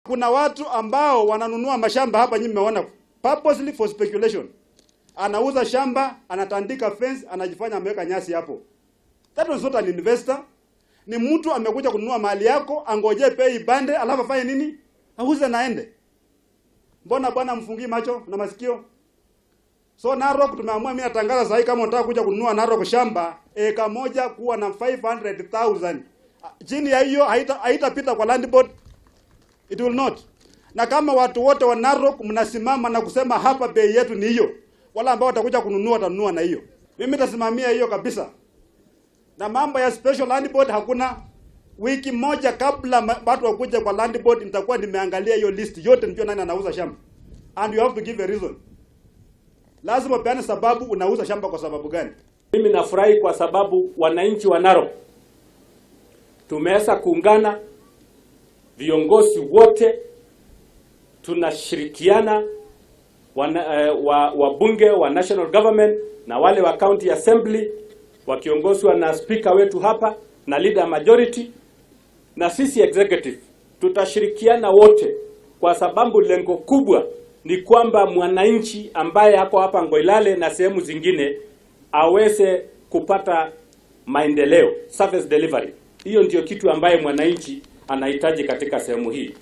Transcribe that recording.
Kuna watu ambao wananunua mashamba hapa, nyinyi mmeona, purposely for speculation. Anauza shamba, anatandika fence, anajifanya ameweka nyasi hapo. That was not an investor. Ni mtu amekuja kununua mali yako, angoje pay bande, alafu afanye nini? Auze naende. Mbona bwana mfungi macho na masikio? So Narok tumeamua, mimi natangaza sasa kama unataka kuja kununua Narok shamba, eka moja kuwa na 500,000. Chini ya hiyo haitapita kwa land board. It will not. Na kama watu wote wa Narok mnasimama na kusema hapa bei yetu ni hiyo, wala ambao watakuja kununua watanunua na hiyo. Mimi nitasimamia hiyo kabisa. Na mambo ya special land board hakuna. Wiki moja kabla watu wakuje kwa land board nitakuwa nimeangalia hiyo list yote, nijue nani anauza shamba. And you have to give a reason. Lazima peane sababu unauza shamba kwa sababu gani. Mimi nafurahi kwa sababu wananchi wa Narok tumeweza kuungana, viongozi wote tunashirikiana, wabunge wa national government na wale wa county assembly wakiongozwa na speaker wetu hapa na leader majority na sisi executive, tutashirikiana wote kwa sababu lengo kubwa ni kwamba mwananchi ambaye hako hapa Ngoilale na sehemu zingine aweze kupata maendeleo, service delivery. Hiyo ndio kitu ambaye mwananchi anahitaji katika sehemu hii.